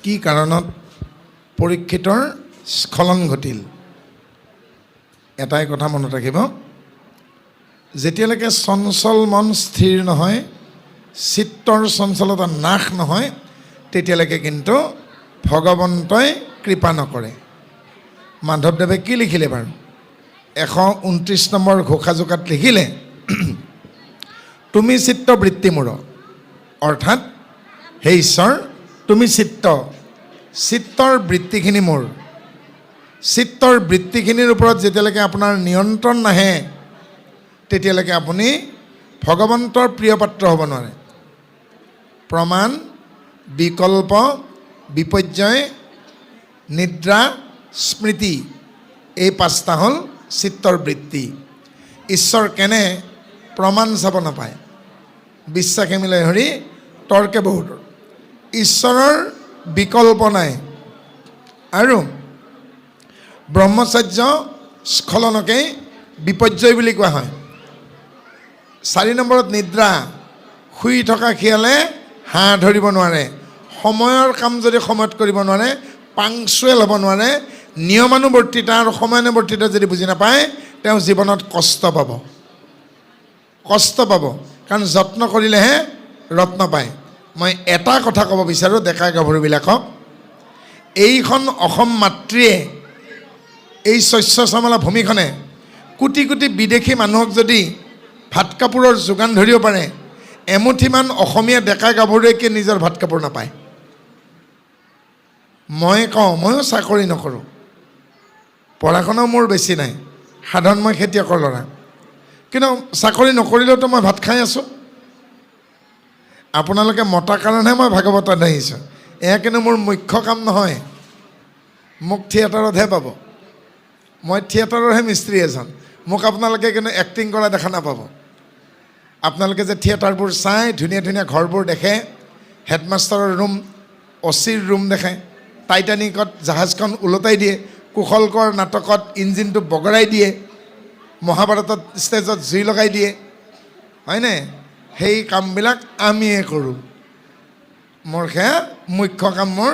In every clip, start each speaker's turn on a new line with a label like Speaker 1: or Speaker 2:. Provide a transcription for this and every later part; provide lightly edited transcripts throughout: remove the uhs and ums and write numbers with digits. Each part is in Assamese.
Speaker 1: কি কাৰণত পৰীক্ষিতৰ স্খলন ঘটিল? এটাই কথা মনত ৰাখিব, যেতিয়ালৈকে চঞ্চল মন স্থিৰ নহয়, চিত্তৰ চঞ্চলতা নাশ নহয়, তেতিয়ালৈকে কিন্তু ভগৱন্তই কৃপা নকৰে। মাধৱদেৱে কি লিখিলে বাৰু? 129 নম্বৰ ঘোষাজোকাত লিখিলে, তুমি চিত্ত বৃত্তি মূৰ, অৰ্থাৎ হে ঈশ্বৰ, তুমি চিত্তৰ বৃত্তিখিনি মোৰ। চিত্তৰ বৃত্তিখিনিৰ ওপৰত যেতিয়ালৈকে আপোনাৰ নিয়ন্ত্ৰণ নাহে, তেতিয়ালৈকে আপুনি ভগৱন্তৰ প্ৰিয় পাত্ৰ হ'ব নোৱাৰে। প্ৰমাণ, বিকল্প, বিপৰ্যয়, নিদ্ৰা, স্মৃতি, এই পাঁচটা হ'ল চিত্তৰ বৃত্তি। ঈশ্বৰ কেনে? প্ৰমাণ চাব নাপায়, বিশ্বাসে মিলাই হৰি তৰ্কে বহুত। ঈশ্বৰৰ বিকল্প নাই। আৰু ব্ৰহ্মচৰ্য স্খলনকেই বিপৰ্যয় বুলি কোৱা হয়। 4 নম্বৰত নিদ্ৰা, শুই থকা খিয়ালে হাঁহ ধৰিব নোৱাৰে। সময়ৰ কাম যদি সময়ত কৰিব নোৱাৰে, পাংচুৱেল হ'ব নোৱাৰে, নিয়মানুৱৰ্তিতা আৰু সময়ানুৱৰ্তিতা যদি বুজি নাপায়, তেওঁ জীৱনত কষ্ট পাব। কাৰণ যত্ন কৰিলেহে ৰত্ন পায়। মই এটা কথা ক'ব বিচাৰোঁ ডেকা গাভৰুবিলাকক, এইখন অসম মাতৃয়ে, এই শস্য শ্যামলা ভূমিখনে কোটি কোটি বিদেশী মানুহক যদি ভাত কাপোৰৰ যোগান ধৰিব পাৰে, এমুঠিমান অসমীয়া ডেকা গাভৰুৱে কি নিজৰ ভাত কাপোৰ নাপায়? মই কওঁ, ময়ো চাকৰি নকৰোঁ, পঢ়া শুনাও মোৰ বেছি নাই, সাধাৰণ মই খেতিয়কৰ ল'ৰা, কিন্তু চাকৰি নকৰিলেওতো মই ভাত খাই আছোঁ। আপোনালোকে মতা কাৰণেহে মই ভাগৱতত আহিছোঁ। এয়া কিন্তু মোৰ মুখ্য কাম নহয়। মোক থিয়েটাৰতহে পাব। মই থিয়েটাৰৰহে মিস্ত্ৰী এজন। মোক আপোনালোকে কিন্তু এক্টিং কৰা দেখা নাপাব। আপোনালোকে যে থিয়েটাৰবোৰ চাই, ধুনীয়া ধুনীয়া ঘৰবোৰ দেখে, হেডমাষ্টাৰৰ ৰুম, অচিৰ ৰুম দেখে, টাইটানিকত জাহাজখন ওলটাই দিয়ে, কুশলকৰ নাটকত ইঞ্জিনটো বগৰাই দিয়ে, মহাভাৰতত ষ্টেজত জুই লগাই দিয়ে, হয়নে? সেই কামবিলাক আমিয়ে কৰোঁ। মোৰ সেয়া মুখ্য কাম। মোৰ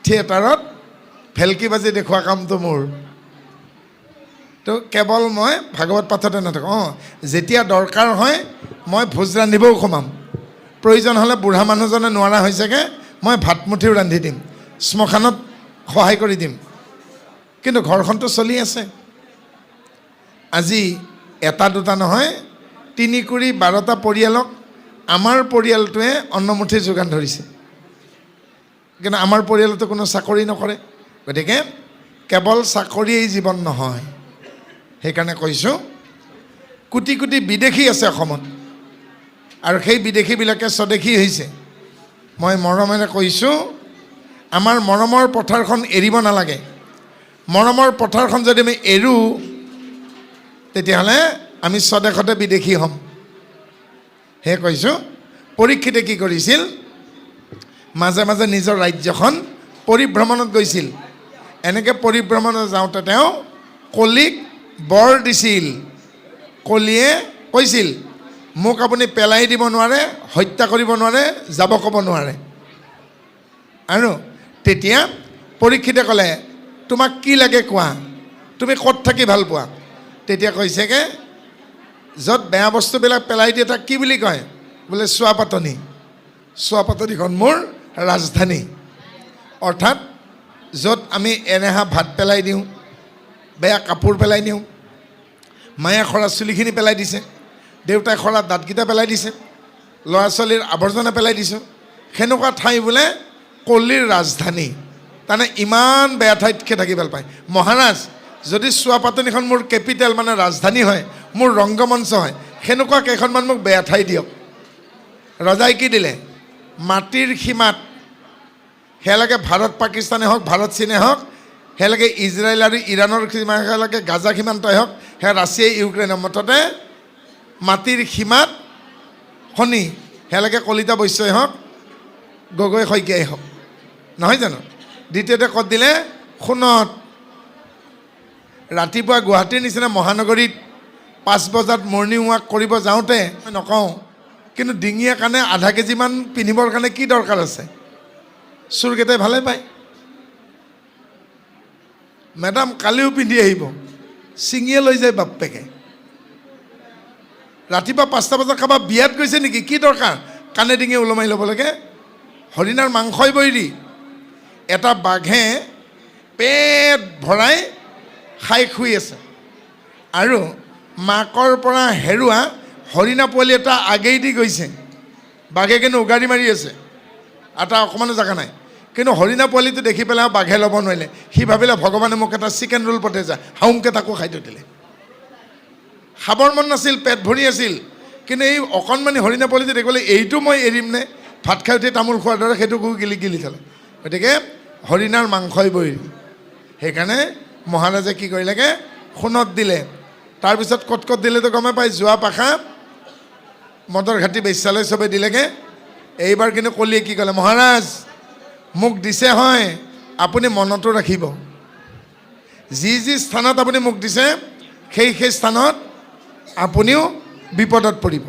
Speaker 1: থিয়েটাৰত ভেলকি বাজি দেখুওৱা কামটো মোৰ। তো কেৱল মই ভাগৱত পাঠতে নাথাকোঁ। যেতিয়া দৰকাৰ হয় মই ভোজ ৰান্ধিবও সোমাম। প্ৰয়োজন হ'লে বুঢ়া মানুহজনে নোৱাৰা হৈছেগৈ, মই ভাতমুঠিও ৰান্ধি দিম, শ্মশানত সহায় কৰি দিম, কিন্তু ঘৰখনটো চলি আছে। আজি এটা দুটা নহয়, 3 কুৰি 12টা পৰিয়ালক আমাৰ পৰিয়ালটোৱে অন্নমুঠি যোগান ধৰিছে। কিন্তু আমাৰ পৰিয়ালতো কোনো চাকৰি নকৰে। গতিকে কেৱল চাকৰিয়েই জীৱন নহয়। সেইকাৰণে কৈছোঁ, কোটি কোটি বিদেশী আছে অসমত, আৰু সেই বিদেশীবিলাকে স্বদেশী হৈছে। মই মৰমেৰে কৈছোঁ, আমাৰ মৰমৰ পথাৰখন এৰিব নালাগে। মৰমৰ পথাৰখন যদি আমি এৰোঁ, তেতিয়াহ'লে আমি স্বদেশতে বিদেশী হ'ম। সেয়ে কৈছোঁ, পৰীক্ষিতে কি কৰিছিল? মাজে মাজে নিজৰ ৰাজ্যখন পৰিভ্ৰমণত গৈছিল। এনেকৈ পৰিভ্ৰমণত যাওঁতে তেওঁ কলিক বৰ দিছিল। কলিয়ে কৈছিল, মোক আপুনি পেলাই দিব নোৱাৰে, হত্যা কৰিব নোৱাৰে, যাব ক'ব নোৱাৰে। আৰু তেতিয়া পৰীক্ষিতে ক'লে, তোমাক কি লাগে কোৱা, তুমি ক'ত থাকি ভাল পোৱা? তেতিয়া কৈছেগৈ, য'ত বেয়া বস্তুবিলাক পেলাই দিয়ে তাক কি বুলি কয়? বোলে চোৱাপাতনি। চোৱাপাতনিখন মোৰ ৰাজধানী। অৰ্থাৎ য'ত আমি এনেহা ভাত পেলাই দিওঁ, বেয়া কাপোৰ পেলাই দিওঁ, মায়ে সৰা চুলিখিনি পেলাই দিছে, দেউতাই সৰা দাঁতকেইটা পেলাই দিছে, ল'ৰা ছোৱালীৰ আৱৰ্জনা পেলাই দিছোঁ, সেনেকুৱা ঠাই বোলে কলিৰ ৰাজধানী। তাৰমানে ইমান বেয়া ঠাইতকৈ থাকি ভাল পায়। মহাৰাজ, যদি চোৱাপাতনিখন মোৰ কেপিটেল মানে ৰাজধানী হয়, মোৰ ৰংগমঞ্চ হয়, সেনেকুৱা কেইখনমান মোক বেয়া ঠাই দিয়ক। ৰজাই কি দিলে? মাটিৰ সীমাত, সেয়ালৈকে ভাৰত পাকিস্তানে হওক, ভাৰত চীনে হওক, সেয়ালৈকে ইজৰাইল আৰু ইৰাণৰ সীমা, সেয়ালৈকে গাজা সীমান্তই হওক, সেয়া ৰাছিয়া ইউক্ৰেইনৰ, মুঠতে মাটিৰ সীমাত শনি, সেয়ালৈকে কলিতা বৈশ্যই হওক, গগৈ শইকীয়াই হওক, নহয় জানো? দ্বিতীয়তে ক'ত দিলে? সোণত। ৰাতিপুৱা গুৱাহাটীৰ নিচিনা মহানগৰীত 5 বজাত মৰ্ণিং ৱাক কৰিব যাওঁতে, মই নকওঁ, কিন্তু ডিঙিয়ে কাৰণে আধা কেজিমান পিন্ধিবৰ কাৰণে কি দৰকাৰ আছে? চোৰকেইটাই ভালে পায়। মেডাম কালিও পিন্ধি আহিব, ছিঙিয়ে লৈ যায় বাপ্পেকে। ৰাতিপুৱা 5টা বজাত কাৰোবাৰ বিয়াত গৈছে নেকি, কি দৰকাৰ কাণে ডিঙে ওলমাই ল'ব লাগে? হৰিণাৰ মাংসই বইৰি এটা বাঘে পেট ভৰাই খাই শুই আছে, আৰু মাকৰ পৰা হেৰুৱা হৰিণা পোৱালি এটা আগেইদি গৈছে। বাঘে কিন্তু উগাৰি মাৰি আছে, এটা অকণমানো জেগা নাই। কিন্তু হৰিণা পোৱালিটো দেখি পেলাই বাঘে ল'ব নোৱাৰিলে। সি ভাবিলে ভগৱানে মোক এটা চিকেন ৰোল পঠাইছে, হাউমকৈ তাকো খাই থৈ দিলে। খাবৰ মন নাছিল, পেট ভৰি আছিল, কিন্তু এই অকণমানি হৰিণা পোৱালিটো দেখিবলৈ এইটো মই এৰিম নে? ভাত খাই উঠি তামোল খোৱাৰ দৰে সেইটো গিলি গিলি থ'লে। গতিকে হৰিণাৰ মাংসই বইৰি। সেইকাৰণে মহাৰাজে কি কৰিলেগৈ, সোণত দিলে। তাৰপিছত ক'ত ক'ত দিলেতো গমে পাই, যোৱা পাখা মদৰ ঘাটি বেশ্যালয় চবে দিলেগৈ। এইবাৰ কিন্তু কলিয়ে কি ক'লে, মহাৰাজ মোক দিছে হয়, আপুনি মনতো ৰাখিব, যি যি স্থানত আপুনি মোক দিছে সেই সেই স্থানত আপুনিও বিপদত পৰিব।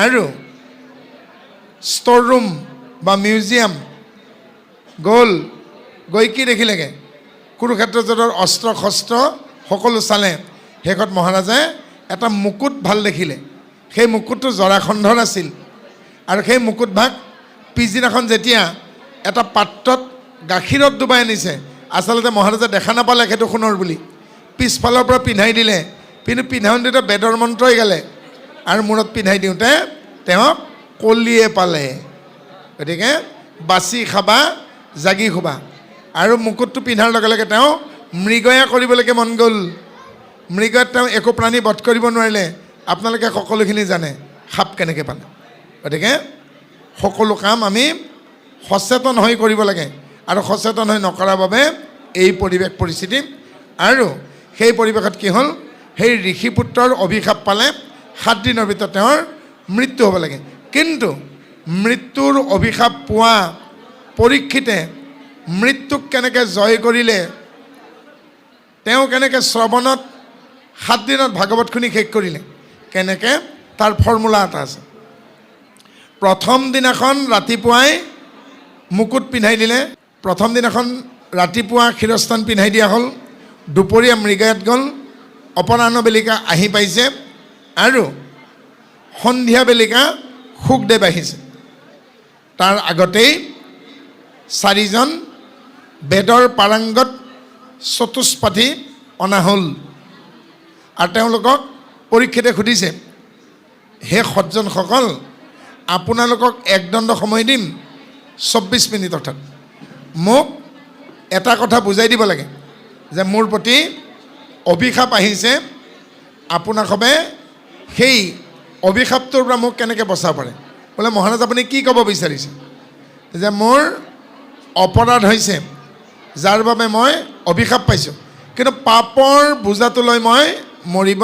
Speaker 1: আৰু ষ্ট'ৰ ৰুম বা মিউজিয়াম গৈ কি দেখিলেগৈ, কুৰুক্ষেত্ৰ যুদ্ধৰ অস্ত্ৰ শস্ত্ৰ সকলো চালে। শেষত মহাৰাজে এটা মুকুট ভাল দেখিলে। সেই মুকুটটো জৰাখণ্ডৰ আছিল, আৰু সেই মুকুটভাগ পিছদিনাখন যেতিয়া এটা পাত্ৰত গাখীৰত ডুবাই আনিছে, আচলতে মহাৰাজে দেখা নাপালে সেইটো সোণৰ বুলি, পিছফালৰ পৰা পিন্ধাই দিলে। কিন্তু পিন্ধাওঁতে বেদৰ মন্ত্ৰই গালে, আৰু মূৰত পিন্ধাই দিওঁতে তেওঁক কলিয়ে পালে। গতিকে বাচি খাবা, জাগি শুবা। আৰু মুকুটটো পিন্ধাৰ লগে লগে তেওঁ মৃগয়া কৰিবলৈকে মন গ'ল। মৃগয়াত তেওঁ একো প্ৰাণী বধ কৰিব নোৱাৰিলে। আপোনালোকে সকলোখিনি জানে সাপ কেনেকৈ পালে। গতিকে সকলো কাম আমি সচেতন হৈ কৰিব লাগে, আৰু সচেতন হৈ নকৰাৰ বাবে এই পৰিৱেশ পৰিস্থিতি। আৰু সেই পৰিৱেশত কি হ'ল, সেই ঋষিপুত্ৰৰ অভিশাপ পালে 7 দিনৰ ভিতৰত তেওঁৰ মৃত্যু হ'ব লাগে। কিন্তু মৃত্যুৰ অভিশাপ পোৱা পৰীক্ষিতে মৃত্যুক কেনেকৈ জয় কৰিলে, তেওঁ কেনেকৈ শ্ৰৱণত 7 দিনত ভাগৱত শুনি শেষ কৰিলে, কেনেকৈ তাৰ ফৰ্মুলা এটা আছে। প্ৰথম দিনাখন ৰাতিপুৱাই মুকুট পিন্ধাই দিলে, প্ৰথম দিনাখন ৰাতিপুৱা ক্ষীৰস্থান পিন্ধাই দিয়া হ'ল, দুপৰীয়া মৃগয়াত গ'ল, অপৰাহ্ন বেলিকা আহি পাইছে, আৰু সন্ধিয়া বেলিকা শুকদেৱ আহিছে। তাৰ আগতেই 4জন বেদৰ পাৰাংগত চতুষ্পাঠী অনা হ'ল, আৰু তেওঁলোকক পৰীক্ষিতে সুধিছে, হে সজ্জনসকল, আপোনালোকক একদণ্ড সময় দিম, 24 মিনিট অৰ্থাৎ। মোক এটা কথা বুজাই দিব লাগে যে মোৰ প্ৰতি অভিশাপ আহিছে, আপোনাসৱে সেই অভিশাপটোৰ পৰা মোক কেনেকৈ বচাব পাৰে। বোলে মহাৰাজ আপুনি কি ক'ব বিচাৰিছে? যে মোৰ অপৰাধ হৈছে, যাৰ বাবে মই অভিশাপ পাইছোঁ, কিন্তু পাপৰ বোজাটো লৈ মই মৰিব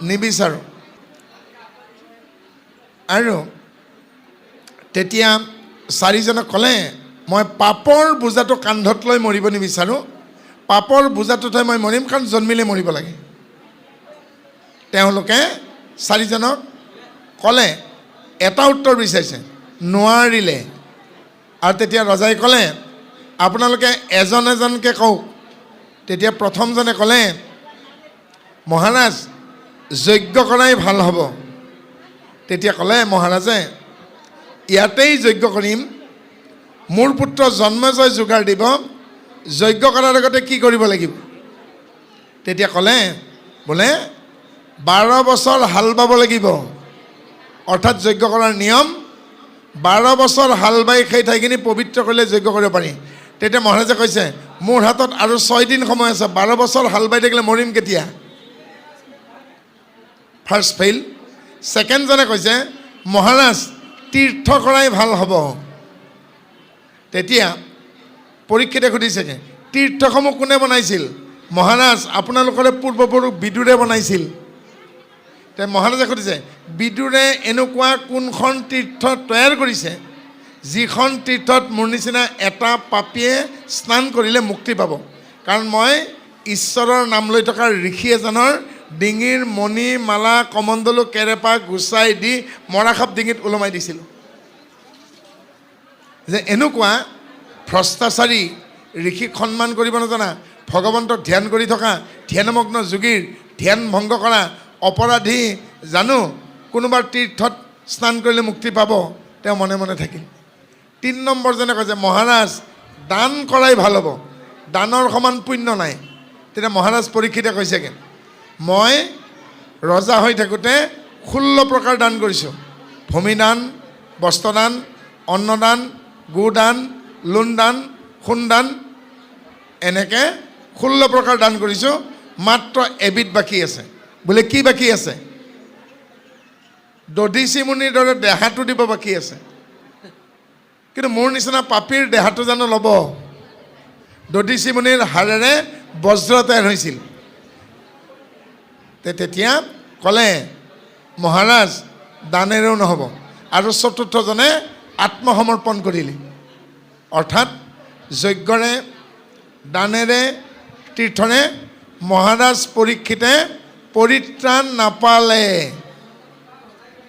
Speaker 1: নিবিচাৰোঁ। আৰু তেতিয়া 4জনে ক'লে, মই পাপৰ বোজাটো কান্ধত লৈ মৰিব নিবিচাৰোঁ, পাপৰ বোজাটোতহে মই মৰিম, কাৰণ জন্মিলে মৰিব লাগে। তেওঁলোকে 4জনক ক'লে, এটা উত্তৰ বিচাৰিছে, নোৱাৰিলে। আৰু তেতিয়া ৰজাই ক'লে, আপোনালোকে এজন এজনকৈ কওক। তেতিয়া প্ৰথমজনে ক'লে, মহাৰাজ যজ্ঞ কৰাই ভাল হ'ব। তেতিয়া ক'লে মহাৰাজে, ইয়াতেই যজ্ঞ কৰিম, মোৰ পুত্ৰ জন্মজয় যোগাৰ দিব, যজ্ঞ কৰাৰ আগতে কি কৰিব লাগিব? তেতিয়া ক'লে, বোলে 12 বছৰ হাল বাব লাগিব, অৰ্থাৎ যজ্ঞ কৰাৰ নিয়ম 12 বছৰ হাল বাই সেই ঠাইখিনি পবিত্ৰ কৰিলে যজ্ঞ কৰিব পাৰি। তেতিয়া মহাৰাজে কৈছে, মোৰ হাতত আৰু 6 দিন সময় আছে, 12 বছৰ হাল বাই থাকিলে মৰিম কেতিয়া? First fail. ছেকেণ্ডজনে কৈছে, মহাৰাজ তীৰ্থ কৰাই ভাল হ'ব। তেতিয়া পৰীক্ষিতে সুধিছেগৈ, তীৰ্থসমূহ কোনে বনাইছিল? মহাৰাজ আপোনালোকৰে পূৰ্বপুৰুষ বিদুৰে বনাইছিল। তেতিয়া মহাৰাজে সুধিছে, বিদুৰে এনেকুৱা কোনখন তীৰ্থ তৈয়াৰ কৰিছে যিখন তীৰ্থত মোৰ নিচিনা এটা পাপীয়ে স্নান কৰিলে মুক্তি পাব? কাৰণ মই ঈশ্বৰৰ নাম লৈ থকা ঋষি এজনৰ ডিঙিৰ মণি মালা কমণ্ডলু কেৰেপা গুচাই দি মৰাসাপ ডিঙিত ওলমাই দিছিলোঁ। যে এনেকুৱা ভ্ৰষ্টাচাৰী, ঋষিক সন্মান কৰিব নজনা, ভগৱন্তক ধ্যান কৰি থকা ধ্যানমগ্ন যোগীৰ ধ্যান ভংগ কৰা অপৰাধী জানো কোনোবাৰ তীৰ্থত স্নান কৰিলে মুক্তি পাব? তেওঁ মনে মনে থাকিল। ৩ নম্বৰজনে কৈছে মহাৰাজ দান কৰাই ভাল হ'ব, দানৰ সমান পুণ্য নাই। তেতিয়া মহাৰাজ পৰীক্ষিতে কৈছেগৈ মই ৰজা হৈ থাকোঁতে 16 প্ৰকাৰ দান কৰিছোঁ। ভূমিদান, বস্ত্ৰদান, অন্নদান, গোদান, লোণদান, সোণদান, এনেকৈ 16 প্ৰকাৰ দান কৰিছোঁ। মাত্ৰ এবিধ বাকী আছে। বোলে কি বাকী আছে? দধিচি মুনিৰ দৰে দেহাটো দিব বাকী আছে। কিন্তু মোৰ নিচিনা পাপীৰ দেহাটো জানো ল'ব? দধিচি মুনিৰ হাড়েৰে বজ্ৰ তৈয়াৰ হৈছিল। তেতিয়া ক'লে মহাৰাজ দানেৰেও নহ'ব। আৰু চতুৰ্থজনে আত্মসমৰ্পণ কৰিলে, অৰ্থাৎ যজ্ঞৰে দানেৰে তীৰ্থৰে মহাৰাজ পৰীক্ষিতে পৰিত্ৰাণ নাপালে।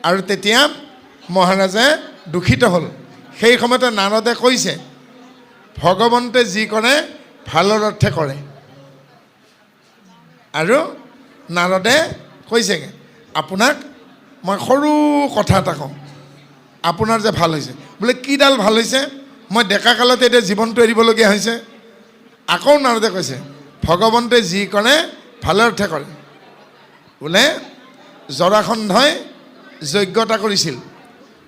Speaker 1: আৰু তেতিয়া মহাৰাজে দুখিত হ'ল। সেই সময়তে নাৰদে কৈছে ভগৱন্তে যি কৰে ভালৰ অৰ্থে কৰে। আৰু নাৰদে কৈছেগৈ আপোনাক মই সৰু কথা এটা কওঁ, আপোনাৰ যে ভাল হৈছে। বোলে কিডাল ভাল হৈছে? মই ডেকা কালতে এতিয়া জীৱনটো এৰিবলগীয়া হৈছে। আকৌ নাৰদে কৈছে ভগৱন্তে যি কৰে ভালৰ অৰ্থে কৰে। বোলে জৰাসন্ধই যজ্ঞতা কৰিছিল,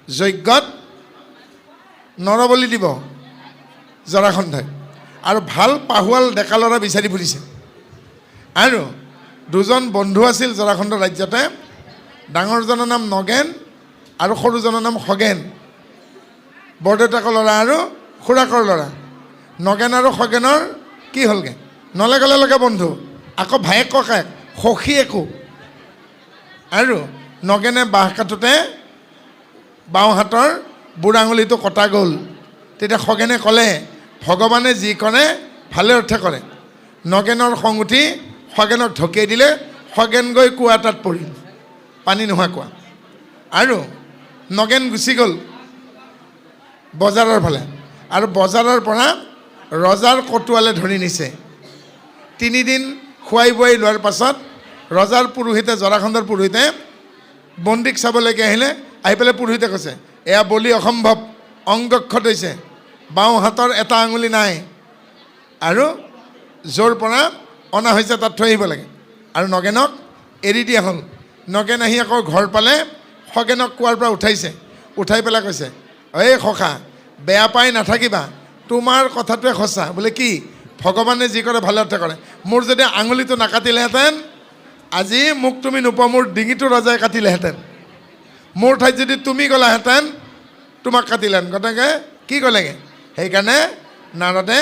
Speaker 1: যজ্ঞত নৰবলি দিব জৰাসন্ধই, আৰু ভাল পাহুৱাল ডেকা ল'ৰা বিচাৰি ফুৰিছে। আৰু 2জন বন্ধু আছিল জৰাসন্ধ ৰাজ্যতে, ডাঙৰজনৰ নাম নগেন আৰু সৰুজনৰ নাম খগেন। বৰদেউতাকৰ ল'ৰা আৰু খুৰাকৰ ল'ৰা। নগেন আৰু খগেনৰ কি হ'লগৈ? নলে গলে লগে বন্ধু, আকৌ ভায়েক ককায়েক, সখী একো। আৰু নগেনে বাঁহ কাটোতে বাওঁ হাতৰ বুঢ়া আঙুলিটো কটা গ'ল। তেতিয়া খগেনে ক'লে ভগৱানে যি কৰে ভালে অৰ্থে কৰে। নগেনৰ খং উঠি খগেনক ঢকিয়াই দিলে। খগেন গৈ কুঁৱা এটাত পৰিল, পানী নোহোৱা কুঁৱা। আৰু নগেন গুচি গ'ল বজাৰৰ ফালে। আৰু বজাৰৰ পৰা ৰজাৰ কটুৱালে ধৰি নিছে। 3 দিন খুৱাই বোৱাই লোৱাৰ পাছত ৰজাৰ পুৰোহিতে, জৰাসন্ধৰ পুৰোহিতে বন্দীক চাবলৈকে আহিলে। আহি পেলাই পুৰোহিতে কৈছে এয়া বলি অসম্ভৱ, অংগক্ষত হৈছে, বাওঁ হাতৰ এটা আঙুলি নাই, আৰু য'ৰ পৰা অনা হৈছে তাত থৈ আহিব লাগে। আৰু নগেনক এৰি দিয়া হ'ল। নগেন আহি আকৌ ঘৰ পালে, খগেনক কুঁৱাৰ পৰা উঠাইছে। উঠাই পেলাই কৈছে এই সখা বেয়া পাই নাথাকিবা, তোমাৰ কথাটোৱে সঁচা। বোলে কি? ভগৱানে যি কৰে ভালে অৰ্থে কৰে। মোৰ যদি আঙুলিটো নাকাটিলেহেঁতেন আজি মোক তুমি নোপোৱা, মোৰ ডিঙিটো ৰজাই কাটিলেহেঁতেন। মোৰ ঠাইত যদি তুমি গ'লাহেঁতেন তোমাক কাটিলেহেঁতেন। গতিকে কি ক'লেগৈ? সেইকাৰণে নাৰদে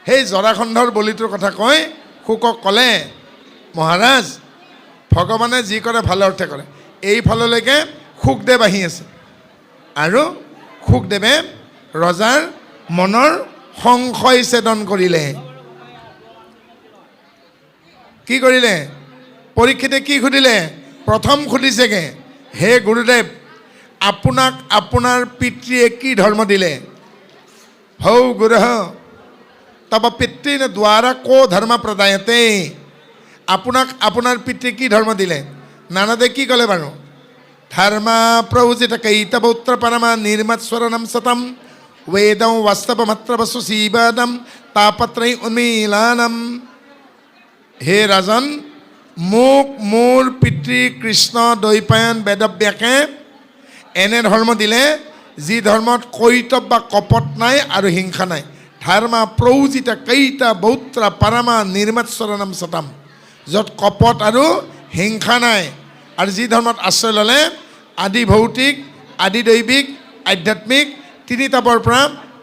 Speaker 1: সেই জৰাসন্ধৰ বলিটোৰ কথা কৈ শুকক ক'লে মহাৰাজ ভগৱানে যি কৰে ভালে অৰ্থে কৰে। এইফাললৈকে শুকদেৱ আহি আছে। আৰু শুকদেৱে ৰজাৰ মনৰ সংশয় ছেদন কৰিলে। কি কৰিলে? পৰীক্ষিতে কি সুধিলে? প্ৰথম সুধিছেগৈ হে গুৰুদেৱ আপোনাক আপোনাৰ পিতৃয়ে কি ধৰ্ম দিলে? হৌ গুৰুহ তব পিতৃ দ্বাৰা কো ধৰ্ম প্ৰদায়তে। আপোনাক আপোনাৰ পিতৃ কি ধৰ্ম দিলে? নাৰদে কি ক'লে বাৰু? ধৰ্মা প্ৰভুজিত কৈতপৌত্ৰ পৰমা নিৰ্মৎস্বৰণম সতম वेदं वास्तवमत्रवसु सीबादम तापत्रय उन्मीलानम। हे राजन মোক মোৰ পিতৃ কৃষ্ণ দৈপায়ন বেদব্যাসে এনে ধৰ্ম দিলে যি ধৰ্মত কৈতৱ বা কপট নাই আৰু হিংসা নাই। ধৰ্মা প্ৰৌজিত কৈতা বৌত্ৰা পাৰমা নিৰ্মৎস্বৰণম সতম, য'ত কপট আৰু হিংসা নাই। আৰু যি ধৰ্মত আশ্ৰয় ল'লে আদি ভৌতিক, আদি দৈবিক, আধ্যাত্মিক 3 তাপৰ পৰা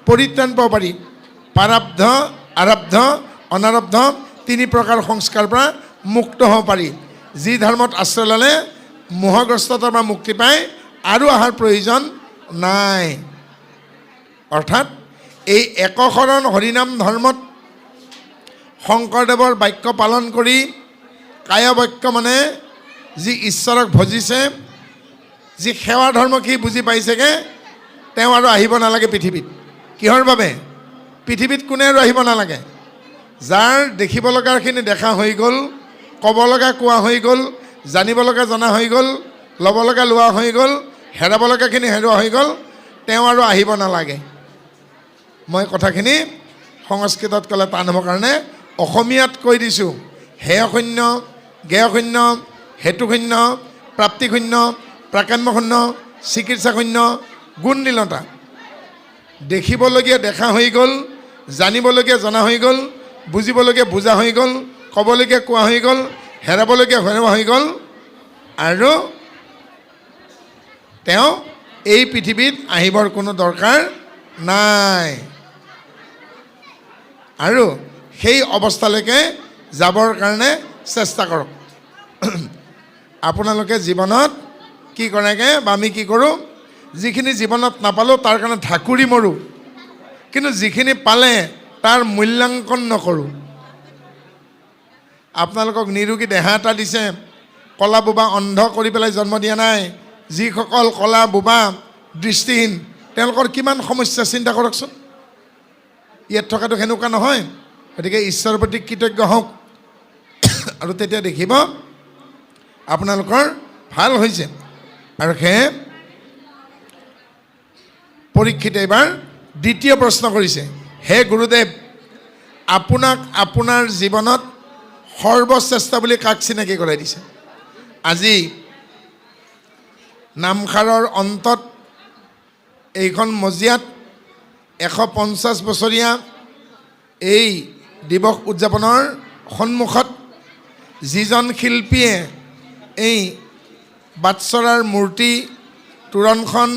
Speaker 1: পৰিত্ৰাণ পাব পাৰি। প্ৰাৰব্ধ, আৰব্ধ, অনাৰব্ধ 3 প্ৰকাৰ সংস্কাৰ পৰা মুক্ত হ'ব পাৰি। যি ধৰ্মত আশ্ৰয় ল'লে মোহগ্ৰস্ততাৰ পৰা মুক্তি পায় আৰু অহাৰ প্ৰয়োজন নাই। অৰ্থাৎ এই একশৰণ হৰিনাম ধৰ্মত শংকৰদেৱৰ বাক্য পালন কৰি কায় বাক্য মানে যি ঈশ্বৰক ভজিছে, যি সেৱা ধৰ্ম কি বুজি পাইছেগৈ, তেওঁ আৰু আহিব নালাগে পৃথিৱীত। কিহৰ বাবে? পৃথিৱীত কোনে আৰু আহিব নালাগে। যাৰ দেখিব লগাখিনি দেখা হৈ গ'ল, ক'ব লগা কোৱা হৈ গ'ল, জানিব লগা জনা হৈ গ'ল, ল'ব লগা লোৱা হৈ গ'ল, হেৰাব লগাখিনি হেৰুৱা হৈ গ'ল, তেওঁ আৰু আহিব নালাগে। মই কথাখিনি সংস্কৃতত ক'লে টান হ'বৰ কাৰণে অসমীয়াত কৈ দিছোঁ। হেয় শূন্য, জ্ঞেয় শূন্য, হেতু শূন্য, প্ৰাপ্তি শূন্য, প্ৰাকাম্য শূন্য, চিকিৎসা শূন্য, গুণলীনতা। দেখিবলগীয়া দেখা হৈ গ'ল, জানিবলগীয়া জনা হৈ গ'ল, বুজিবলগীয়া বুজা হৈ গ'ল, ক'বলগীয়া কোৱা হৈ গ'ল, হেৰাবলগীয়া হেৰুৱা হৈ গ'ল, আৰু তেওঁ এই পৃথিৱীত আহিবৰ কোনো দৰকাৰ নাই। আৰু সেই অৱস্থালৈকে যাবৰ কাৰণে চেষ্টা কৰক। আপোনালোকে জীৱনত কি কৰেগৈ বা আমি কি কৰোঁ? যিখিনি জীৱনত নাপালোঁ তাৰ কাৰণে ঢাকুৰি মৰোঁ, কিন্তু যিখিনি পালে তাৰ মূল্যাংকন নকৰোঁ। আপোনালোকক নিৰোগী দেহা এটা দিছে, কলা বোবা অন্ধ কৰি পেলাই জন্ম দিয়া নাই। যিসকল কলা বোবা দৃষ্টিহীন তেওঁলোকৰ কিমান সমস্যা চিন্তা কৰকচোন। ইয়াত থকাটো সেনেকুৱা নহয়। গতিকে ঈশ্বৰৰ প্ৰতি কৃতজ্ঞ হওক, আৰু তেতিয়া দেখিব আপোনালোকৰ ভাল হৈছে। আৰু সেয়ে পৰীক্ষিতে এইবাৰ দ্বিতীয় প্ৰশ্ন কৰিছে, হে গুৰুদেৱ, আপোনাক আপোনাৰ জীৱনত সৰ্বশ্ৰেষ্ঠ বুলি কাক চিনাকি কৰাই দিছে? আজি নামখাৰৰ অন্তত এইখন মজিয়াত 150 বছৰীয়া এই দিৱস উদযাপনৰ সন্মুখত যিজন শিল্পীয়ে এই বাটচৰাৰ মূৰ্তি তোৰণখন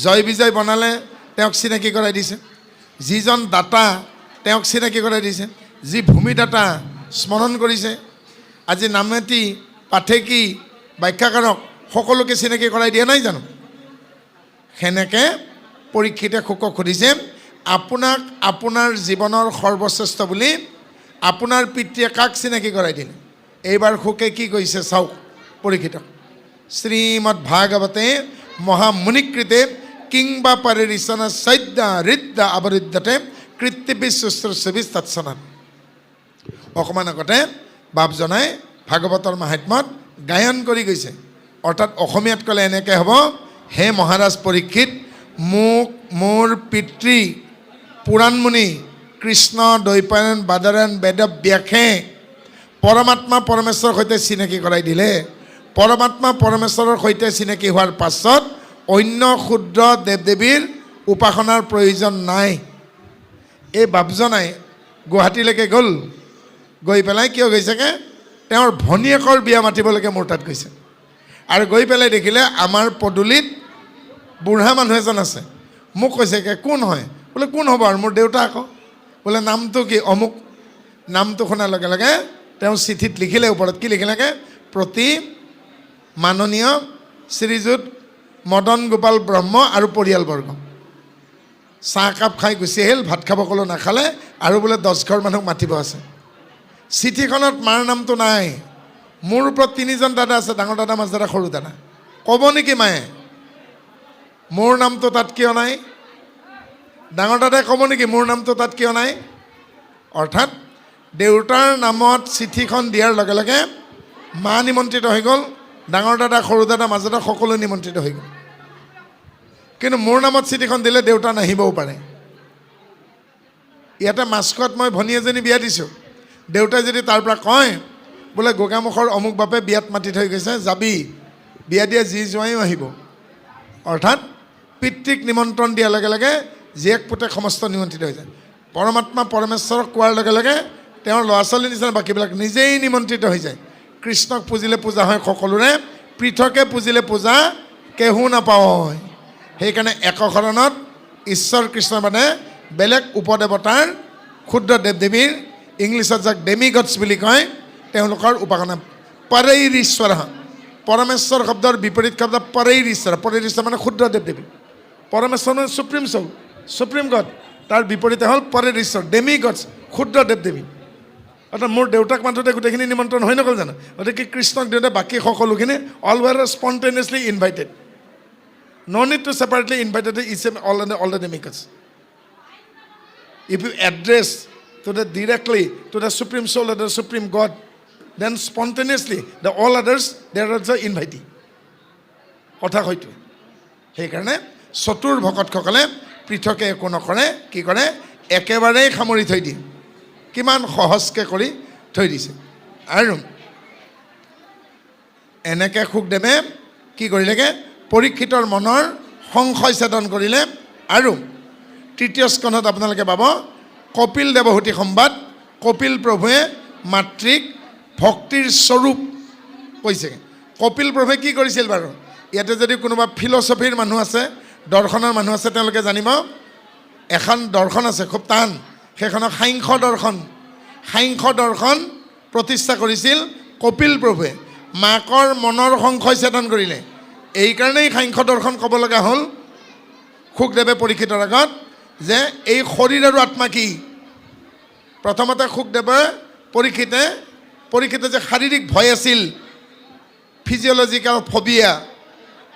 Speaker 1: জয় বিজয় বনালে তেওঁক চিনাকি কৰাই দিছে। যিজন দাতা তেওঁক চিনাকি কৰাই দিছে। যি ভূমিদাতা স্মৰণ কৰিছে। আজি নামেতি, পাঠেকী, ব্যাখ্যাকাৰক সকলোকে চিনাকি কৰাই দিয়া নাই জানো? সেনেকৈ পৰীক্ষিতে শুকক সুধিছে, আপোনাক আপোনাৰ জীৱনৰ সৰ্বশ্ৰেষ্ঠ বুলি আপোনাৰ পিতৃয়ে কাক চিনাকি কৰাই দিলে? এইবাৰ শুকে কি কৈছে চাওক পৰীক্ষিতক। শ্ৰীমদ ভাগৱতে মহামুনিকৃতে কিংবা পৰিৰিচন সদ্যা হৃদ্যা অৱৰুদ্ধতে কৃত্তিবি শুশ্ৰূষবি তৎসনাত। অকণমান আগতে বাপজনাই ভাগৱতৰ মাহাত্ম্যত গায়ন কৰি গৈছে। অৰ্থাৎ অসমীয়াত ক'লে এনেকৈ হ'ব, হে মহাৰাজ পৰীক্ষিত, মোক মোৰ পিতৃ পুৰাণমুনি কৃষ্ণ দ্বৈপায়ন বাদৰায়ণ বেদব্যাসে পৰমাত্মা পৰমেশ্বৰৰ সৈতে চিনাকি কৰাই দিলে। পৰমাত্মা পৰমেশ্বৰৰ সৈতে চিনাকি হোৱাৰ পাছত অন্য ক্ষুদ্ৰ দেৱ দেৱীৰ উপাসনাৰ প্ৰয়োজন নাই। এই বাপজনাই গুৱাহাটীলৈকে গ'ল। গৈ পেলাই কিয় গৈছেগৈ? তেওঁৰ ভনীয়েকৰ বিয়া মাতিবলৈকে মোৰ তাত গৈছে। আৰু গৈ পেলাই দেখিলে আমাৰ পদূলিত বুঢ়া মানুহ এজন আছে। মোক কৈছেগৈ, কোন হয়? বোলে কোন হ'ব আৰু? মোৰ দেউতা আকৌ। বোলে নামটো কি? অমুক। নামটো শুনাৰ লগে লগে তেওঁ চিঠিত লিখিলে, ওপৰত কি লিখিলেগৈ? প্ৰতি মাননীয় শ্ৰীযুত মদন গোপাল ব্ৰহ্ম আৰু পৰিয়ালবৰ্গ। চাহকাপ খাই গুচি আহিল, ভাত খাব ক'লো নাখালে, আৰু বোলে 10 ঘৰ মানুহক মাতিব আছে। চিঠিখনত মাৰ নামটো নাই। মোৰ ওপৰত 3জন দাদা আছে, ডাঙৰ দাদা, মাজ দাদা, সৰু দাদা। ক'ব নেকি মায়ে মোৰ নামটো তাত কিয় নাই? ডাঙৰ দাদাই ক'ব নেকি মোৰ নামটো তাত কিয় নাই? অৰ্থাৎ দেউতাৰ নামত চিঠিখন দিয়াৰ লগে লগে মা নিমন্ত্ৰিত হৈ গ'ল, ডাঙৰ দাদা, সৰু দাদা, মাজ দাদা সকলো নিমন্ত্ৰিত হৈ গ'ল। কিন্তু মোৰ নামত চিঠিখন দিলে দেউতা নাহিবও পাৰে। ইয়াতে মাছখোৱাত মই ভনী এজনী বিয়া দিছোঁ। দেউতাই যদি তাৰ পৰা কয়, বোলে গোগামুখৰ অমুক বাপে বিয়াত মাতি থৈ গৈছে, যাবি, বিয়া দিয়া যি জোঁৱাইও আহিব। অৰ্থাৎ পিতৃক নিমন্ত্ৰণ দিয়াৰ লগে লগে জীয়েক পুতেক সমস্ত নিমন্ত্ৰিত হৈ যায়। পৰমাত্মা পৰমেশ্বৰক কোৱাৰ লগে লগে তেওঁৰ ল'ৰা ছোৱালীৰ নিচিনা বাকীবিলাক নিজেই নিমন্ত্ৰিত হৈ যায়। কৃষ্ণক পুজিলে পূজা হয় সকলোৰে, পৃথকে পুজিলে পূজা কেহু নাপায়। সেইকাৰণে একশৰণত ঈশ্বৰ কৃষ্ণৰ মানে বেলেগ উপদেৱতাৰ ক্ষুদ্ৰ দেৱ দেৱীৰ, ইংলিছত যাক ডেমিগডছ বুলি কয়, তেওঁলোকৰ উপাসনা। পৰৈৰ ঈশ্বৰ, পৰমেশ্বৰ শব্দৰ বিপৰীত শব্দ পৰৈৰ ঈশ্বৰ। পৰৈৰ ঈশ্বৰ মানে ক্ষুদ্ৰ দেৱ দেৱী। পৰমেশ্বৰ মানে সুপ্ৰিম চল, সুপ্ৰিম গড। তাৰ বিপৰীতে হ'ল পৰৈৰ ঈশ্বৰ, ডেমিগডছ, ক্ষুদ্ৰ দেৱ দেৱী। অৰ্থাৎ মোৰ দেউতাক মাতোঁতে গোটেইখিনি নিমন্ত্ৰণ হৈ নগ'ল জানো? গতিকে কৃষ্ণক দিওঁতে বাকী সকলোখিনি all were spontaneously invited. No need to separately invited each and all the demigods. If you address to the directly to the Supreme Soul or the Supreme God, then spontaneously the all others they are also invited. কথা হয়তো সেইকাৰণে চতুৰ ভকতসকলে পৃথকে একো নকৰে কি কৰে একেবাৰেই সামৰি থৈ দিয়ে কিমান সহজকৈ কৰি থৈ দিছে আৰু এনেকৈ সুখদেৱে কি কৰিলেগে পৰীক্ষিতৰ মনৰ সংশয় ছেদন কৰিলে আৰু তৃতীয় স্কন্ধত আপোনালোকে পাব কপিল দেৱহূতি সম্বাদ কপিল প্ৰভুৱে মাতৃক ভক্তিৰ স্বৰূপ কৈছে কপিল প্ৰভুৱে কি কৰিছিল বাৰু ইয়াতে যদি কোনোবা ফিলচফিৰ মানুহ আছে দৰ্শনৰ মানুহ আছে তেওঁলোকে জানিব এখন দৰ্শন আছে খুব টান সেইখনক সাংখ্য দৰ্শন প্ৰতিষ্ঠা কৰিছিল কপিল প্ৰভুৱে মাকৰ মনৰ সংশয় ছেদন কৰিলে এইকাৰণেই সাংখ্য দৰ্শন ক'ব লগা হ'ল সুখদেৱে পৰীক্ষিতৰ আগত যে এই শৰীৰ আৰু আত্মা কি প্ৰথমতে সুখদেৱে পৰীক্ষিতে যে শাৰীৰিক ভয় আছিল ফিজিঅলজিকেল ফবিয়া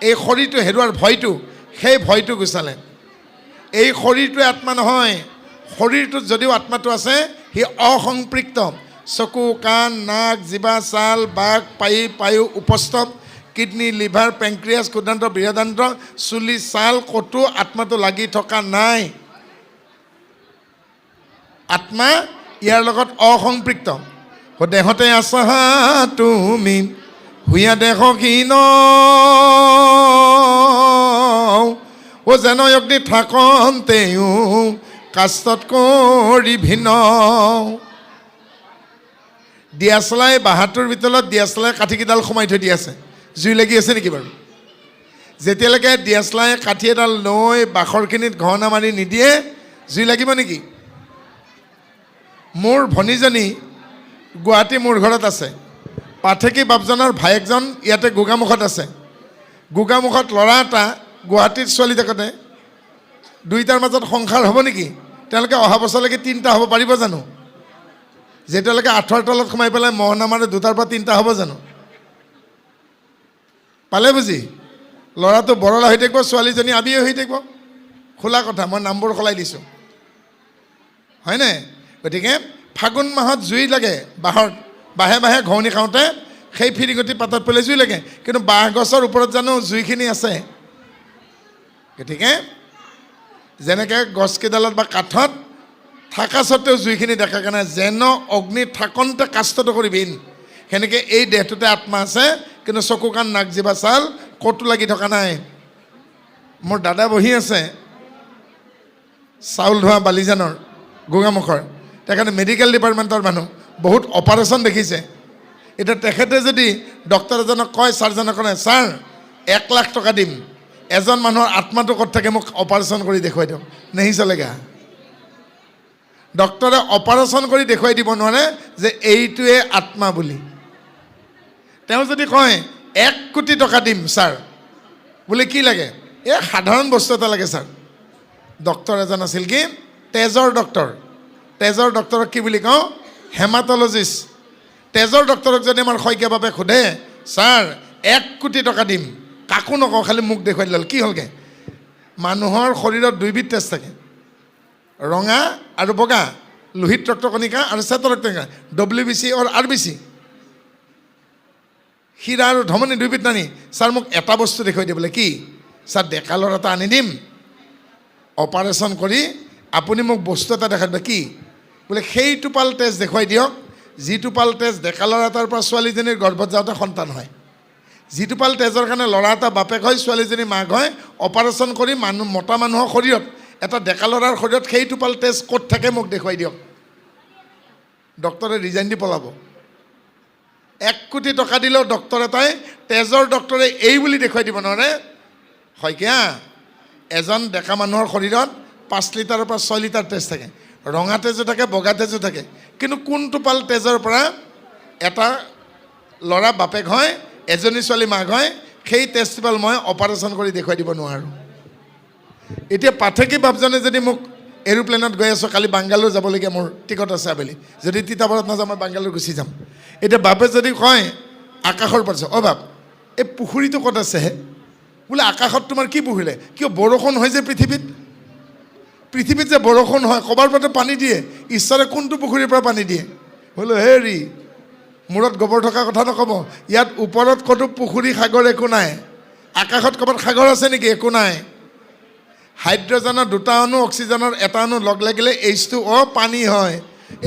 Speaker 1: এই শৰীৰটো হেৰুৱাৰ ভয়টো সেই ভয়টো গুচালে এই শৰীৰটোৱে আত্মা নহয় শৰীৰটোত যদিও আত্মাটো আছে সি অসম্পৃক্ত চকু কাণ নাক জিভা ছাল বাক পায়ু উপস্থ কিডনি লিভাৰ পেংক্ৰিয়াছ ক্ষুদ্ৰান্ত বৃহদান্ত চুলি ছাল কটো আত্মাটো লাগি থকা নাই আত্মা ইয়াৰ লগত অসম্পৃক্ত দেহতে আছা তুমি হুয়া দেহহীন ও যেন অগ্নি থাকন্তেও কাষ্টত কৰি ভিন্ন দিয়াচলাই বাহাটোৰ ভিতৰত দিয়াচলাই কাঠিকেইডাল সোমাই থৈ দি আছে জুই লাগি আছে নেকি বাৰু যেতিয়ালৈকে দিয়াচলাই কাঠি এডাল লৈ বাখৰখিনিত ঘহনা মাৰি নিদিয়ে জুই লাগিব নেকি মোৰ ভনীজনী গুৱাহাটী মোৰ ঘৰত আছে পাঠেকী বাপজনৰ ভায়েকজন ইয়াতে গোগামুখত আছে গোগামুখত ল'ৰা এটা গুৱাহাটীত ছোৱালী থাকোঁতে দুইটাৰ মাজত সংসাৰ হ'ব নেকি তেওঁলোকে অহা বছৰলৈকে 3টা হ'ব পাৰিব জানো যেতিয়ালৈকে আঁঠুৱাৰ তলত সোমাই পেলাই মহ নামাৰে 2টাৰ পৰা 3টা হ'ব জানো পালে বুজি ল'ৰাটো বৰলা হৈ থাকিব ছোৱালীজনী আবিয়ে হৈ থাকিব খোলা কথা মই নামবোৰ সলাই দিছোঁ হয়নে গতিকে ফাগুন মাহত জুই লাগে বাঁহে ঘঁহনি খাওঁতে সেই ফিৰিঙতি পাতত পেলাই জুই লাগে কিন্তু বাঁহ গছৰ ওপৰত জানো জুইখিনি আছে গতিকে যেনেকৈ গছকেইডালত বা কাঠত থকা স্বত্তেও জুইখিনি দেখা কাৰণে যেন অগ্নি থাকন্তে কাষ্টটো কৰিবিন সেনেকৈ এই দেহটোতে আত্মা আছে কিন্তু চকু কাণ নাক জিভা ছাল ক'তো লাগি থকা নাই মোৰ দাদা বহি আছে চাউল ধোৱা বালিজানৰ গোগামুখৰ তেখেতে মেডিকেল ডিপাৰ্টমেণ্টৰ মানুহ বহুত অপাৰেশ্যন দেখিছে এতিয়া তেখেতে যদি ডক্টৰ এজনক কয় ছাৰজনক কয় ছাৰ 1 লাখ টকা দিম এজন মানুহৰ আত্মাটো ক'ত থাকে মোক অপাৰেশ্যন কৰি দেখুৱাই দিয়ক নেহি চলেগা ডক্টৰে অপাৰেশ্যন কৰি দেখুৱাই দিব নোৱাৰে যে এইটোৱে আত্মা বুলি তেওঁ যদি কয় 1 কোটি টকা দিম ছাৰ বোলে কি লাগে এই সাধাৰণ বস্তু এটা লাগে ছাৰ ডক্টৰ এজন আছিল কি তেজৰ ডক্টৰক কি বুলি কওঁ হেমাটলজিষ্ট তেজৰ ডক্টৰক যদি আমাৰ শইকীয়া বাপে সোধে ছাৰ 1 কোটি টকা দিম কাকো নকওঁ খালি মোক দেখুৱাই দিলে কি হ'লগৈ মানুহৰ শৰীৰত 2বিধ তেজ থাকে ৰঙা আৰু বগা লোহিত ৰক্তকণিকা আৰু শ্বেত ৰক্তকণিকা WBC আৰু RBC হীৰা আৰু ধমনী 2বিধ নানি ছাৰ মোক এটা বস্তু দেখুৱাই দিয়ে বোলে কি ছাৰ ডেকা ল'ৰা এটা আনি দিম অপাৰেশ্যন কৰি আপুনি মোক বস্তু এটা দেখাই দিব কি বোলে সেইটো পাল তেজ দেখুৱাই দিয়ক যিটো পাল তেজ ডেকা ল'ৰা এটাৰ পৰা ছোৱালীজনীৰ গৰ্ভত যাওঁতে সন্তান হয় যিটো পাল তেজৰ কাৰণে ল'ৰা এটা বাপেক হয় ছোৱালীজনী মাক হয় অপাৰেশ্যন কৰি মতা মানুহৰ শৰীৰত এটা ডেকা ল'ৰাৰ শৰীৰত সেইটো পাল তেজ ক'ত থাকে মোক দেখুৱাই দিয়ক ডক্টৰে ৰিজাইন দি পলাব 1 কোটি টকা দিলেও ডক্টৰ এটাই তেজৰ ডক্টৰে এই বুলি দেখুৱাই দিব নোৱাৰে শইকীয়া এজন ডেকা মানুহৰ শৰীৰত 5 লিটাৰৰ পৰা 6 লিটাৰ তেজ থাকে ৰঙা তেজো থাকে বগা তেজো থাকে কিন্তু কোনটো পাল তেজৰ পৰা এটা ল'ৰা বাপেক হয় এজনী ছোৱালী মাক হয় সেই তেজটো পাল মই অপাৰেশ্যন কৰি দেখুৱাই দিব নোৱাৰোঁ এতিয়া পাঠেকী বাপজনে যদি মোক এৰোপ্লেনত গৈ আছোঁ কালি বাংগালোৰ যাবলগীয়া মোৰ টিকট আছে আবেলি যদি তিতাবৰত নাযাওঁ মই বাংগালোৰ গুচি যাম এতিয়া বাপে যদি কয় আকাশৰ পৰা অ' বাপ এই পুখুৰীটো ক'ত আছে বোলে আকাশত তোমাৰ কি পুখুৰীলে কিয় বৰষুণ হয় যে পৃথিৱীত পৃথিৱীত যে বৰষুণ হয় ক'ৰবাৰ পৰা পানী দিয়ে, ঈশ্বৰে কোনটো পুখুৰীৰ পৰা পানী দিয়ে? বোলো হেৰি মূৰত গোবৰ থকা কথা নক'ব। ইয়াত ওপৰত ক'তো পুখুৰী সাগৰ একো নাই। আকাশত ক'ৰবাত সাগৰ আছে নেকি? একো নাই। হাইড্ৰজেনৰ 2টা অণু, অক্সিজেনৰ 1টা অণু লগ লাগিলে H2O পানী হয়।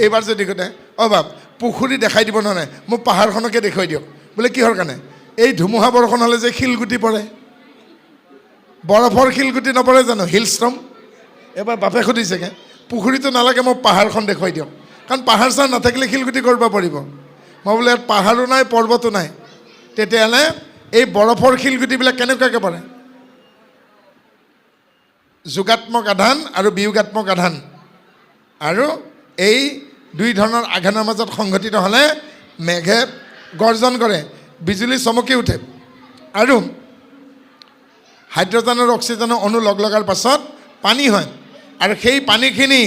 Speaker 1: এইবাৰ যদি কয় বাপ পুখুৰী দেখাই দিব নহয়, মোক পাহাৰখনকে দেখুৱাই দিয়ক। বোলে কিহৰ কাৰণে? এই ধুমুহা বৰষুণ হ'লে যে শিলগুটি পৰে, বৰফৰ শিলগুটি নপৰে জানো, হিলষ্ট্ৰম। এবাৰ বাপে সুধিছেগৈ পুখুৰীটো নালাগে, মোক পাহাৰখন দেখুৱাই দিয়ক। কাৰণ পাহাৰ চাৰ নাথাকিলে শিলগুটি কৰিব পাৰিব। মই বোলে ইয়াত পাহাৰো নাই পৰ্বতো নাই, তেতিয়াহ'লে এই বৰফৰ শিলগুটিবিলাক কেনেকুৱাকৈ পৰে? যোগাত্মক আধান আৰু বিয়োগাত্মক আধান, আৰু এই 2 ধৰণৰ আধানৰ মাজত সংঘটিত হ'লে মেঘে গৰ্জন কৰে, বিজুলী চমকি উঠে, আৰু হাইড্ৰজেন আৰু অক্সিজেনৰ অণু লগ লগাৰ পাছত পানী হয়। আৰু সেই পানীখিনি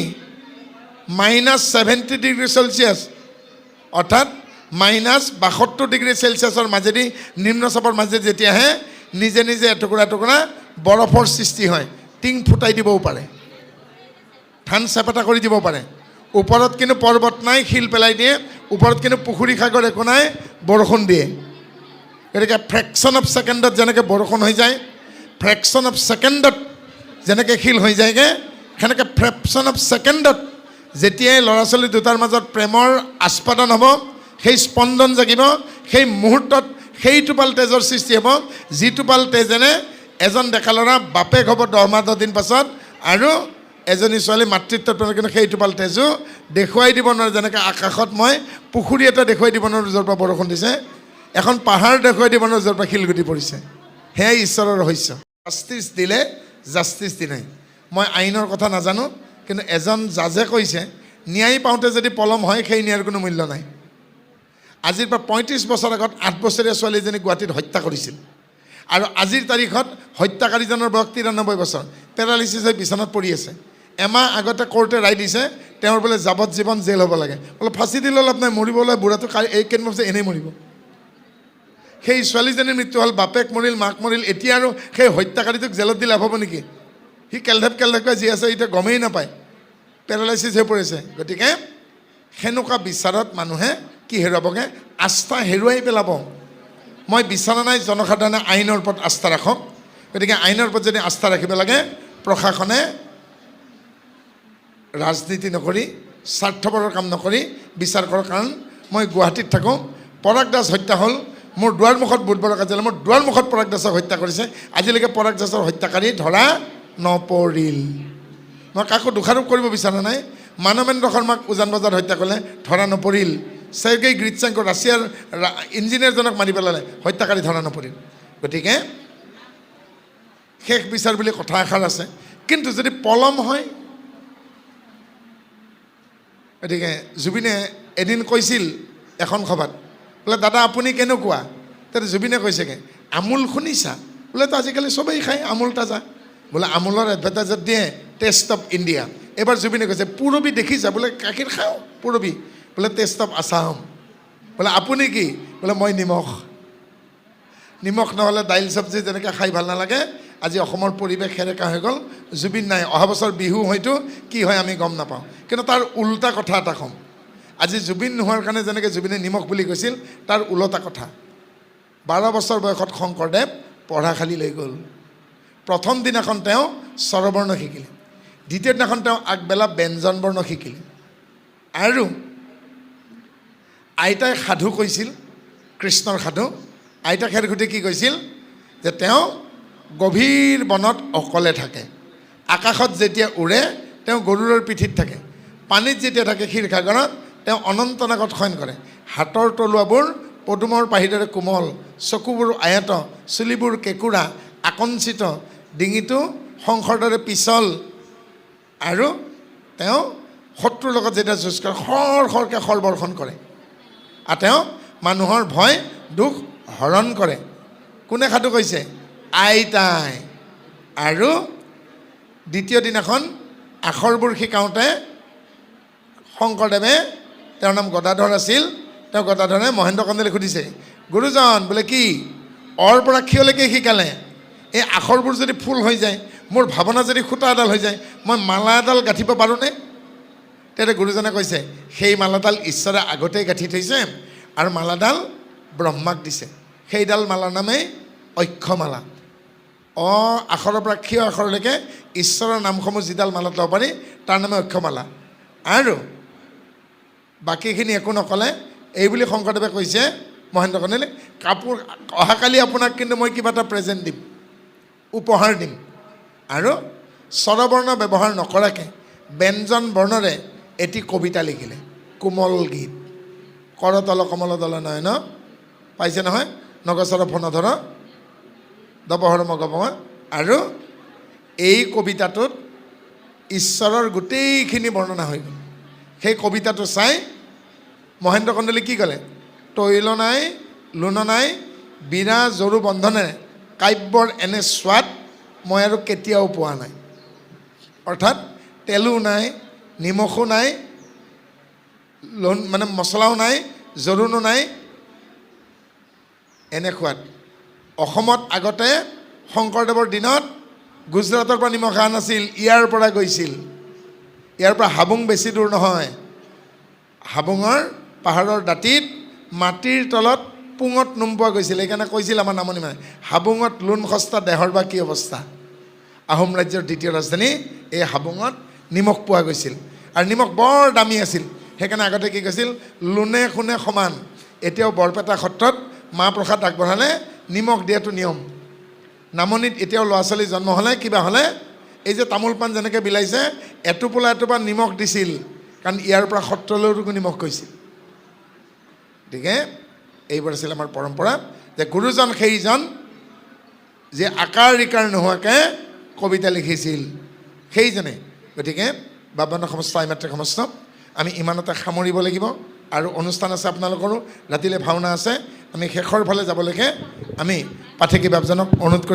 Speaker 1: -70 ডিগ্ৰী চেলচিয়াছ অৰ্থাৎ -72 ডিগ্ৰী চেলচিয়াছৰ মাজেদি নিম্নচাপৰ মাজেদি যেতিয়া আহে, নিজে নিজে এটুকুৰা এটুকুৰা বৰফৰ সৃষ্টি হয়। টিং ফুটাই দিবও পাৰে, ধান চেপেটা কৰি দিব পাৰে। ওপৰত কিন্তু পৰ্বত নাই, শিল পেলাই দিয়ে। ওপৰত কিন্তু পুখুৰী সাগৰ একো নাই, বৰষুণ দিয়ে। গতিকে ফ্ৰেকশ্যন অফ ছেকেণ্ডত যেনেকৈ বৰষুণ হৈ যায়, ফ্ৰেকশ্যন অফ ছেকেণ্ডত যেনেকৈ শিল হৈ যায়গৈ, সেনেকৈ ফ্ৰেকশ্যন অফ ছেকেণ্ডত যেতিয়াই ল'ৰা ছোৱালী দুটাৰ মাজত প্ৰেমৰ আস্পাদন হ'ব, সেই স্পন্দন জাগিব, সেই মুহূৰ্তত সেই টোপাল তেজৰ সৃষ্টি হ'ব, যি টোপাল তেজেৰে এজন ডেকা ল'ৰা বাপেক হ'ব 10 মাহ 10 দিন পাছত, আৰু এজনী ছোৱালী মাতৃত্বত কিন্তু সেই টোপাল তেজো দেখুৱাই দিব নোৱাৰে। যেনেকৈ আকাশত মই পুখুৰী এটা দেখুৱাই দিব নোৱাৰোঁ য'ৰ পৰা বৰষুণ দিছে, এখন পাহাৰ দেখুৱাই দিব নোৱাৰোঁ য'ৰ পৰা শিলগুটি পৰিছে। সেয়াই ঈশ্বৰৰ ৰহস্য। জাষ্টিছ দিলে জাষ্টিছ দি নাই। মই আইনৰ কথা নাজানো, কিন্তু এজন জাজে কৈছে ন্যায় পাওঁতে যদি পলম হয়, সেই ন্যায়ৰ কোনো মূল্য নাই। আজিৰ পৰা 35 বছৰ আগত 8 বছৰীয়া ছোৱালীজনী গুৱাহাটীত হত্যা কৰিছিল, আৰু আজিৰ তাৰিখত হত্যাকাৰীজনৰ বয়স 93 বছৰ, পেৰালাইচিছ হৈ বিচনাত পৰি আছে। এমাহ আগতে কোৰ্টে ৰায় দিছে তেওঁৰ বোলে যাৱজ্জীৱন জেল হ'ব লাগে। বোলে ফাঁচি দিলে লাভ নাই, মৰিবলৈ বুঢ়াটো এই কেইদিন বছৰ এনেই মৰিব। সেই ছোৱালীজনীৰ মৃত্যু হ'ল, বাপেক মৰিল, মাক মৰিল, এতিয়া আৰু সেই হত্যাকাৰীটোক জেলত দিলে লাভ হ'ব নেকি? সি কেলধেপকৈ যি আছে এতিয়া গমেই নাপায়, পেৰালাইচিছ হৈ পৰিছে। গতিকে সেনেকুৱা বিচাৰত মানুহে কি হেৰুৱাবগৈ? আস্থা হেৰুৱাই পেলাব। মই বিচৰা নাই জনসাধাৰণে আইনৰ ওপৰত আস্থা ৰাখক। গতিকে আইনৰ ওপৰত যদি আস্থা ৰাখিব লাগে, প্ৰশাসনে ৰাজনীতি নকৰি, স্বাৰ্থপৰৰ কাম নকৰি বিচাৰ কৰক। কাৰণ মই গুৱাহাটীত থাকোঁ, পৰাগ দাস হত্যা হ'ল, মোৰ দুৱাৰমুখত বুধবাৰৰ কাজিয়া, মোৰ দুৱাৰমুখত পৰাগ দাসক হত্যা কৰিছে। আজিলৈকে পৰাগ দাসৰ হত্যাকাৰী ধৰা নপৰিল। মই কাকো দোষাৰোপ কৰিব বিচৰা নাই। মানৱেন্দ্ৰ শৰ্মাক উজান বজাৰত হত্যা কৰিলে, ধৰা নপৰিল। চেৰ্গেই গ্ৰিটচেংকো ৰাছিয়াৰ ইঞ্জিনিয়াৰজনক মাৰি পেলালে, হত্যাকাৰী ধৰা নপৰিল। গতিকে শেষ বিচাৰ বুলি কথা এষাৰ আছে, কিন্তু যদি পলম হয়, গতিকে জুবিনে এদিন কৈছিল এখন সভাত, বোলে দাদা আপুনি কেনেকুৱা? তেতিয়া জুবিনে কৈছেগৈ, আমুল শুনিছা? বোলে তো আজিকালি চবেই খায় আমুল তাজা। বোলে আমুলৰ এডভাৰটাইজত দিয়ে টেষ্ট অফ ইণ্ডিয়া। এবাৰ জুবিনে কৈছে পুৰবী দেখিছা? বোলে গাখীৰ খাওঁ পুৰবী। বোলে টেষ্ট অফ আছাম। বোলে আপুনি কি? বোলে মই নিমখ। নিমখ নহ'লে দাইল চব্জি যেনেকৈ খাই ভাল নালাগে, আজি অসমৰ পৰিৱেশ সেৰেকা হৈ গ'ল। জুবিন নাই, অহা বছৰ বিহু হয়তো কি হয় আমি গম নাপাওঁ। কিন্তু তাৰ উল্টা কথা এটা ক'ম। আজি জুবিন নোহোৱাৰ কাৰণে যেনেকৈ জুবিনে নিমখ বুলি কৈছিল, তাৰ ওলোটা কথা। 12 বছৰ বয়সত শংকৰদেৱ পঢ়াশালী লৈ গ'ল। প্ৰথম দিনাখন তেওঁ স্বৰবৰ্ণ শিকিলে, দ্বিতীয় দিনাখন তেওঁ আগবেলা ব্যঞ্জন বৰ্ণ শিকিলে। আৰু আইতাই সাধু কৈছিল, কৃষ্ণৰ সাধু। আইতাক খেৰখুটি কি কৈছিল? যে তেওঁ গভীৰ বনত অকলে থাকে, আকাশত যেতিয়া উৰে তেওঁ গৰুৰৰ পিঠিত থাকে, পানীত যেতিয়া থাকে ক্ষীৰসাগৰত তেওঁ অনন্ত নাগত শয়ন কৰে। হাতৰ তলুৱাবোৰ পদুমৰ পাহিৰ দৰে কোমল, চকুবোৰ আয়ত, চুলিবোৰ কেঁকুৰা, আকঞ্চিত, ডিঙিটো শংখৰ দৰে পিছল। আৰু তেওঁ শত্ৰুৰ লগত যেতিয়া যুঁজ কৰে খৰকৈ খৰ বৰ্ষণ কৰে, আৰু তেওঁ মানুহৰ ভয় দুখ হৰণ কৰে। কোনে সাধু কৈছে? আইতাই। আৰু দ্বিতীয় দিনাখন আখৰবোৰ শিকাওঁতে শংকৰদেৱে, তেওঁৰ নাম গদাধৰ আছিল, তেওঁ গদাধৰে মহেন্দ্ৰ কন্দলীক সুধিছে, গুৰুজন বোলে কি অৰ পৰা ক্ষলৈকে শিকালে? এই আখৰবোৰ যদি ফুল হৈ যায়, মোৰ ভাৱনা যদি সূতা এডাল হৈ যায়, মই মালা এডাল গাঁঠিব পাৰোঁনে? তেতিয়া গুৰুজনে কৈছে সেই মালাডাল ঈশ্বৰে আগতেই গাঁঠি থৈছে আৰু মালাডাল ব্ৰহ্মাক দিছে। সেইডাল মালাৰ নামেই অক্ষমালা। আখৰৰ পৰা ক্ষীয় আখৰলৈকে ঈশ্বৰৰ নামসমূহ যিডাল মালাত ল'ব পাৰি তাৰ নামে অক্ষমালা। আৰু বাকীখিনি একো নক'লে। এইবুলি শংকৰদেৱে কৈছে মহেন্দ্ৰ কন্দলীক, কাপোৰ অহাকালি আপোনাক কিন্তু মই কিবা এটা প্ৰেজেণ্ট দিম, উপহাৰ দিম। আৰু স্বৰবৰ্ণ ব্যৱহাৰ নকৰাকৈ ব্যঞ্জন বৰ্ণৰে এটি কবিতা লিখিলে, কোমল গীত। কৰতল কমল দল নয়ন, পাইছে নহয়, নগচৰ ফণধৰ দবহৰ মগমা। আৰু এই কবিতাটোত ঈশ্বৰৰ গোটেইখিনি বৰ্ণনা হৈ গ'ল। সেই কবিতাটো চাই মহেন্দ্ৰ কন্দলী কি ক'লে? তৈল নাই লোণ নাই বীৰা জৰু বন্ধনেৰে কাব্যৰ এনে স্বাদ মই আৰু কেতিয়াও পোৱা নাই। অৰ্থাৎ তেলো নাই, নিমখো নাই, মানে মছলাও নাই, জোৰোণো নাই, এনে সোৱাদ। অসমত আগতে শংকৰদেৱৰ দিনত গুজৰাটৰ পৰা নিমখ অহা নাছিল, ইয়াৰ পৰা গৈছিল। ইয়াৰ পৰা হাবুং বেছি দূৰ নহয়। হাবুঙৰ পাহাৰৰ দাঁতিত মাটিৰ তলত পুঙত নোম পোৱা গৈছিল। সেইকাৰণে কৈছিল আমাৰ নামনি মানে, হাবুঙত লোণ সস্তা দেহৰ বা কি অৱস্থা। আহোম ৰাজ্যৰ দ্বিতীয় ৰাজধানী এই হাবুঙত নিমখ পোৱা গৈছিল আৰু নিমখ বৰ দামী আছিল। সেইকাৰণে আগতে কি কৈছিল, লোণে সোণে সমান। এতিয়াও বৰপেটা সত্ৰত মাহ প্ৰসাদ আগবঢ়ালে নিমখ দিয়াটো নিয়ম। নামনিত এতিয়াও ল'ৰা ছোৱালী জন্ম হ'লে কিবা হ'লে এই যে তামোল পাণ যেনেকৈ বিলাইছে, এটোপোলা এটোপা নিমখ দিছিল, কাৰণ ইয়াৰ পৰা সত্ৰলৈও নিমখ গৈছিল। গতিকে এইবোৰ আছিল আমাৰ পৰম্পৰা, যে গুৰুজন সেইজন যে আকাৰ ৰিকাৰ নোহোৱাকৈ কবিতা লিখিছিল, সেইজনে। গতিকে বাৱন্ন সমস্ত আইমাতৃক সমস্ত আমি ইমানতে সামৰিব লাগিব। আৰু অনুষ্ঠান আছে আপোনালোকৰো, ৰাতিলৈ ভাওনা আছে। আমি শেষৰ ফালে যাবলৈকে আমি পাঠেকী বাপজনক অনুৰোধ কৰি